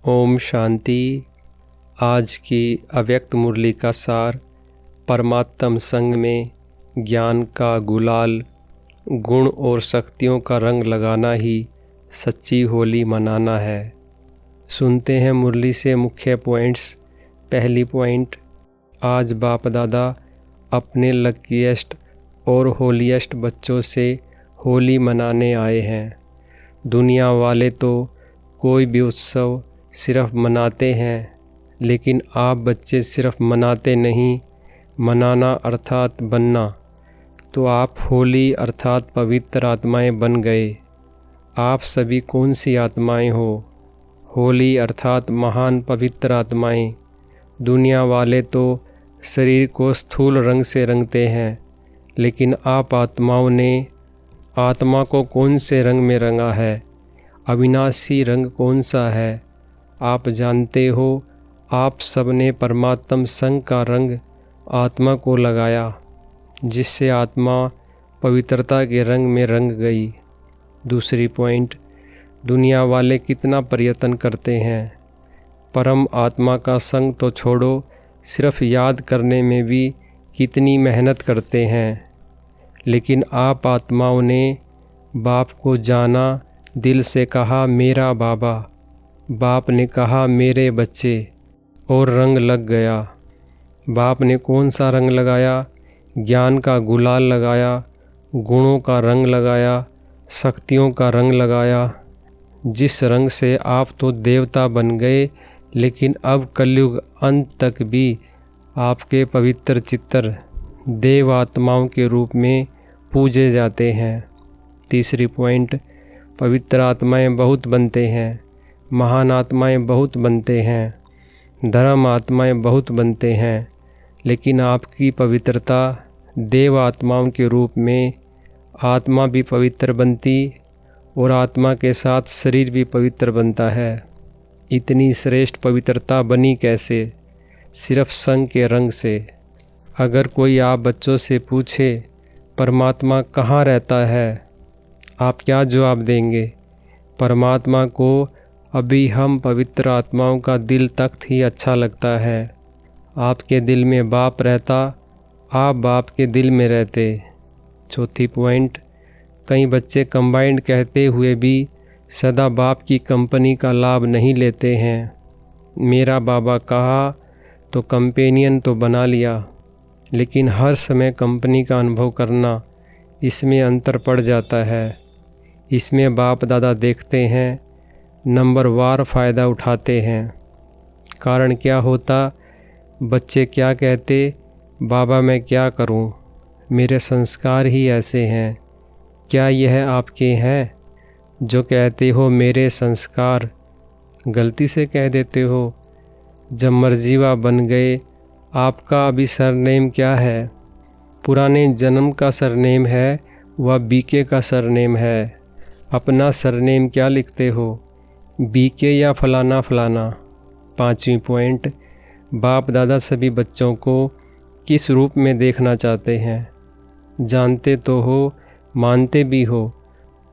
ओम शांति। आज की अव्यक्त मुरली का सार, परमात्म संग में ज्ञान का गुलाल, गुण और शक्तियों का रंग लगाना ही सच्ची होली मनाना है। सुनते हैं मुरली से मुख्य पॉइंट्स। पहली पॉइंट, आज बाप दादा अपने लकीएस्ट और होलीएस्ट बच्चों से होली मनाने आए हैं। दुनिया वाले तो कोई भी उत्सव सिर्फ मनाते हैं, लेकिन आप बच्चे सिर्फ मनाते नहीं, मनाना अर्थात बनना। तो आप होली अर्थात पवित्र आत्माएं बन गए। आप सभी कौन सी आत्माएं हो? होली अर्थात महान पवित्र आत्माएं। दुनिया वाले तो शरीर को स्थूल रंग से रंगते हैं, लेकिन आप आत्माओं ने आत्मा को कौन से रंग में रंगा है? अविनाशी रंग कौन सा है? आप जानते हो, आप सबने परमात्म संग का रंग आत्मा को लगाया, जिससे आत्मा पवित्रता के रंग में रंग गई। दूसरी पॉइंट, दुनिया वाले कितना प्रयत्न करते हैं, परम आत्मा का संग तो छोड़ो, सिर्फ याद करने में भी कितनी मेहनत करते हैं। लेकिन आप आत्माओं ने बाप को जाना, दिल से कहा मेरा बाबा, बाप ने कहा मेरे बच्चे, और रंग लग गया। बाप ने कौन सा रंग लगाया? ज्ञान का गुलाल लगाया, गुणों का रंग लगाया, शक्तियों का रंग लगाया, जिस रंग से आप तो देवता बन गए। लेकिन अब कलयुग अंत तक भी आपके पवित्र चित्र देव आत्माओं के रूप में पूजे जाते हैं। तीसरी पॉइंट, पवित्र आत्माएं बहुत बनते हैं, महान आत्माएं बहुत बनते हैं, धर्म आत्माएं बहुत बनते हैं, लेकिन आपकी पवित्रता देव आत्माओं के रूप में आत्मा भी पवित्र बनती और आत्मा के साथ शरीर भी पवित्र बनता है। इतनी श्रेष्ठ पवित्रता बनी कैसे? सिर्फ संग के रंग से। अगर कोई आप बच्चों से पूछे परमात्मा कहाँ रहता है, आप क्या जवाब देंगे? परमात्मा को अभी हम पवित्र आत्माओं का दिल तख्त ही अच्छा लगता है। आपके दिल में बाप रहता, आप बाप के दिल में रहते। चौथी पॉइंट, कई बच्चे कंबाइंड कहते हुए भी सदा बाप की कंपनी का लाभ नहीं लेते हैं। मेरा बाबा कहा तो कंपेनियन तो बना लिया, लेकिन हर समय कंपनी का अनुभव करना, इसमें अंतर पड़ जाता है। इसमें बाप दादा देखते हैं, नंबरवार फ़ायदा उठाते हैं। कारण क्या होता? बच्चे क्या कहते, बाबा मैं क्या करूं, मेरे संस्कार ही ऐसे हैं। क्या यह आपके हैं जो कहते हो मेरे संस्कार? गलती से कह देते हो। जब मर्जीवा बन गए, आपका अभी सरनेम क्या है? पुराने जन्म का सरनेम है, वह बीके का सरनेम है। अपना सरनेम क्या लिखते हो, बीके या फलाना फलाना? पांचवी पॉइंट, बाप दादा सभी बच्चों को किस रूप में देखना चाहते हैं? जानते तो हो, मानते भी हो।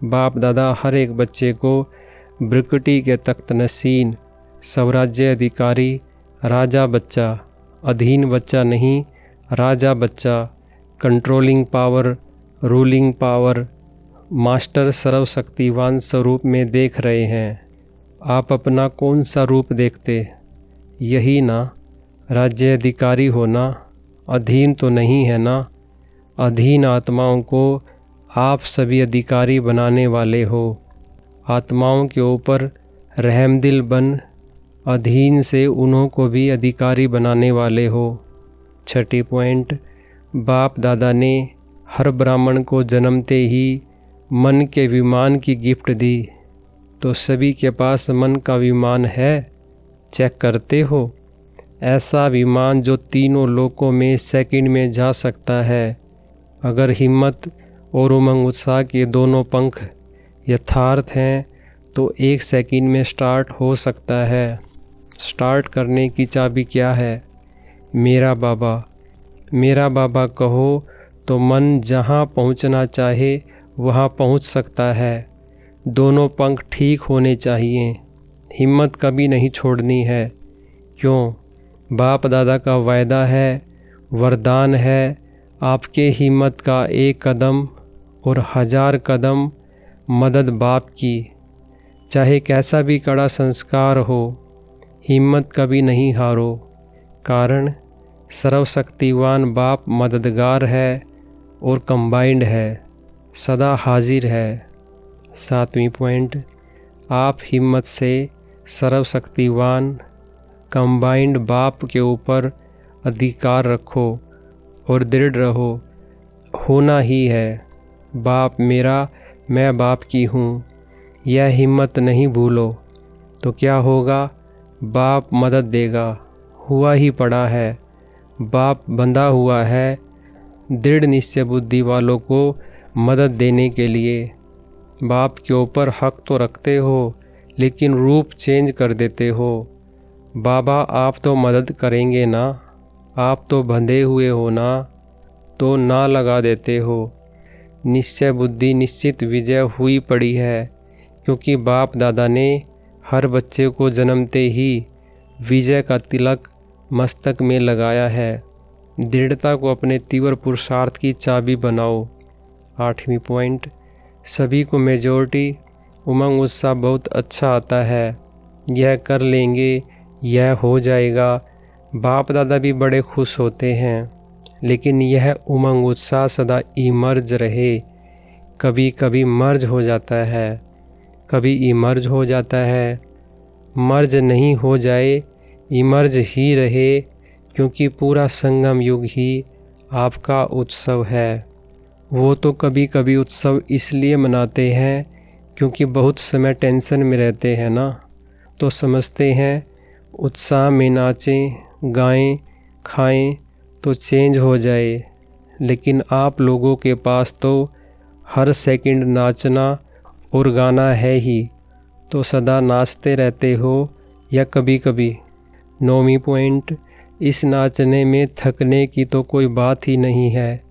बाप दादा हर एक बच्चे को ब्रिकटी के तख्त नशीन, स्वराज्य अधिकारी, राजा बच्चा, अधीन बच्चा नहीं, राजा बच्चा, controlling power, ruling power, master सर्वशक्तिवान स्वरूप में देख रहे हैं। आप अपना कौन सा रूप देखते? यही ना, राज्य अधिकारी होना। अधीन तो नहीं है ना? अधीन आत्माओं को आप सभी अधिकारी बनाने वाले हो। आत्माओं के ऊपर रहमदिल बन अधीन से उन्हों को भी अधिकारी बनाने वाले हो। छठी पॉइंट, बाप दादा ने हर ब्राह्मण को जन्मते ही मन के विमान की गिफ्ट दी। तो सभी के पास मन का विमान है? चेक करते हो? ऐसा विमान जो तीनों लोकों में सेकंड में जा सकता है। अगर हिम्मत और उमंग उत्साह के दोनों पंख यथार्थ हैं तो 1 सेकंड में स्टार्ट हो सकता है। स्टार्ट करने की चाबी क्या है? मेरा बाबा। मेरा बाबा कहो तो मन जहाँ पहुँचना चाहे वहाँ पहुँच सकता है। दोनों पंख ठीक होने चाहिए, हिम्मत कभी नहीं छोड़नी है। क्यों? बाप दादा का वायदा है, वरदान है, आपके हिम्मत का एक कदम और 1000 कदम मदद बाप की। चाहे कैसा भी कड़ा संस्कार हो, हिम्मत कभी नहीं हारो, कारण सर्वशक्तिवान बाप मददगार है और कंबाइंड है, सदा हाजिर है। 7वीं पॉइंट, आप हिम्मत से सर्वशक्तिवान कंबाइंड बाप के ऊपर अधिकार रखो और दृढ़ रहो। होना ही है, बाप मेरा, मैं बाप की हूँ, यह हिम्मत नहीं भूलो। तो क्या होगा? बाप मदद देगा, हुआ ही पड़ा है। बाप बंधा हुआ है दृढ़ निश्चय बुद्धि वालों को मदद देने के लिए। बाप के ऊपर हक तो रखते हो, लेकिन रूप चेंज कर देते हो। बाबा आप तो मदद करेंगे ना, आप तो बंधे हुए हो ना, तो ना लगा देते हो। निश्चय बुद्धि निश्चित विजय हुई पड़ी है, क्योंकि बाप दादा ने हर बच्चे को जन्मते ही विजय का तिलक मस्तक में लगाया है। दृढ़ता को अपने तीव्र पुरुषार्थ की चाबी बनाओ। 8वीं पॉइंट, सभी को मेजॉरिटी उमंग उत्साह बहुत अच्छा आता है। यह कर लेंगे, यह हो जाएगा। बाप दादा भी बड़े खुश होते हैं, लेकिन यह उमंग उत्साह सदा इमर्ज रहे। कभी कभी मर्ज हो जाता है, कभी इमर्ज हो जाता है। मर्ज नहीं हो जाए, इमर्ज ही रहे, क्योंकि पूरा संगम युग ही आपका उत्सव है। वो तो कभी कभी उत्सव इसलिए मनाते हैं क्योंकि बहुत समय टेंशन में रहते हैं ना, तो समझते हैं उत्साह में नाचें, गाएं, खाएं तो चेंज हो जाए। लेकिन आप लोगों के पास तो हर सेकंड नाचना और गाना है ही, तो सदा नाचते रहते हो या कभी कभी। 9वीं पॉइंट, इस नाचने में थकने की तो कोई बात ही नहीं है।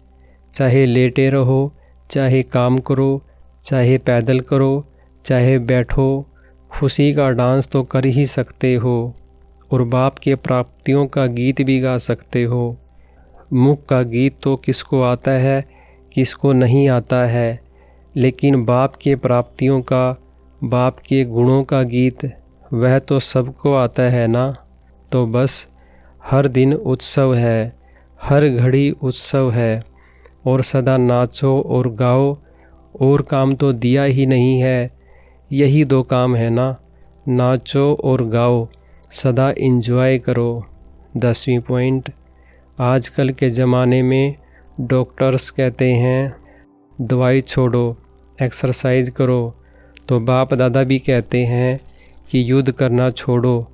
चाहे लेटे रहो, चाहे काम करो, चाहे पैदल करो, चाहे बैठो, खुशी का डांस तो कर ही सकते हो और बाप के प्राप्तियों का गीत भी गा सकते हो। मुख का गीत तो किसको आता है, किसको नहीं आता है, लेकिन बाप के प्राप्तियों का, बाप के गुणों का गीत वह तो सबको आता है ना। तो बस हर दिन उत्सव है, हर घड़ी उत्सव है, और सदा नाचो और गाओ। और काम तो दिया ही नहीं है, यही 2 काम है ना, नाचो और गाओ, सदा एंजॉय करो। 10वीं पॉइंट, आजकल के ज़माने में डॉक्टर्स कहते हैं दवाई छोड़ो, एक्सरसाइज करो, तो बाप दादा भी कहते हैं कि युद्ध करना छोड़ो,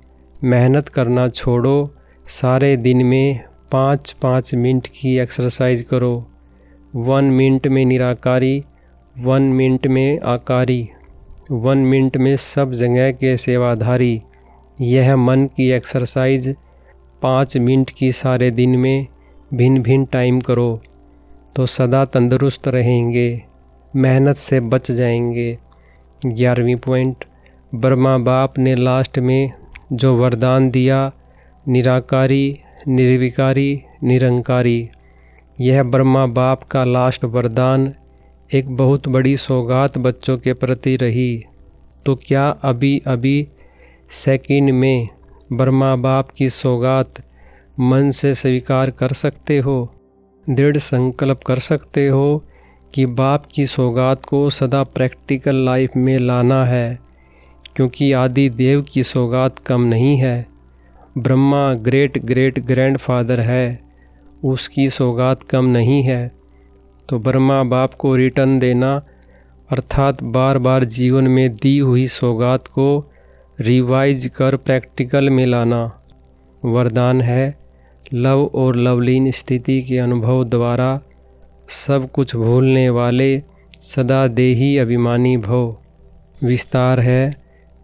मेहनत करना छोड़ो, सारे दिन में 5-5 मिनट की एक्सरसाइज करो। 1 मिनट में निराकारी, 1 मिनट में आकारी, 1 मिनट में सब जगह के सेवाधारी। यह मन की एक्सरसाइज 5 मिनट की सारे दिन में भिन्न भिन्न टाइम करो, तो सदा तंदुरुस्त रहेंगे, मेहनत से बच जाएंगे। 11वीं पॉइंट, ब्रह्मा बाप ने लास्ट में जो वरदान दिया, निराकारी, निर्विकारी, निरंकारी, यह ब्रह्मा बाप का लास्ट वरदान एक बहुत बड़ी सौगात बच्चों के प्रति रही। तो क्या अभी अभी सेकंड में ब्रह्मा बाप की सौगात मन से स्वीकार कर सकते हो? दृढ़ संकल्प कर सकते हो कि बाप की सौगात को सदा प्रैक्टिकल लाइफ में लाना है, क्योंकि आदि देव की सौगात कम नहीं है। ब्रह्मा ग्रेट ग्रेट ग्रैंडफादर है, उसकी सौगात कम नहीं है। तो ब्रह्मा बाप को रिटर्न देना अर्थात बार बार जीवन में दी हुई सौगात को रिवाइज कर प्रैक्टिकल में लाना वरदान है। लव और लवलीन स्थिति के अनुभव द्वारा सब कुछ भूलने वाले सदा देही अभिमानी भव। विस्तार है,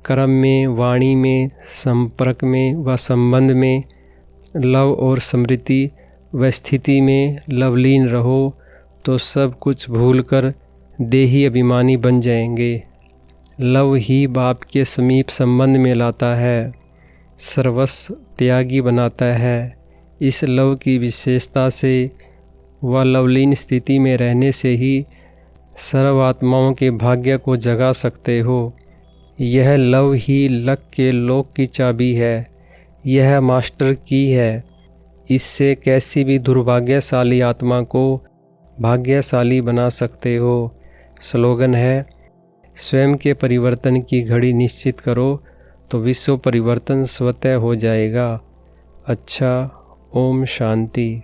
कर्म में, वाणी में, संपर्क में व संबंध में, लव और स्मृति व स्थिति में लवलीन रहो तो सब कुछ भूलकर देही अभिमानी बन जाएंगे। लव ही बाप के समीप संबंध में लाता है, सर्वस्व त्यागी बनाता है। इस लव की विशेषता से व लवलीन स्थिति में रहने से ही सर्व आत्माओं के भाग्य को जगा सकते हो। यह लव ही लक के लोक की चाबी है, यह मास्टर की है। इससे कैसी भी दुर्भाग्यशाली आत्मा को भाग्यशाली बना सकते हो। स्लोगन है, स्वयं के परिवर्तन की घड़ी निश्चित करो तो विश्व परिवर्तन स्वतः हो जाएगा। अच्छा, ओम शांति।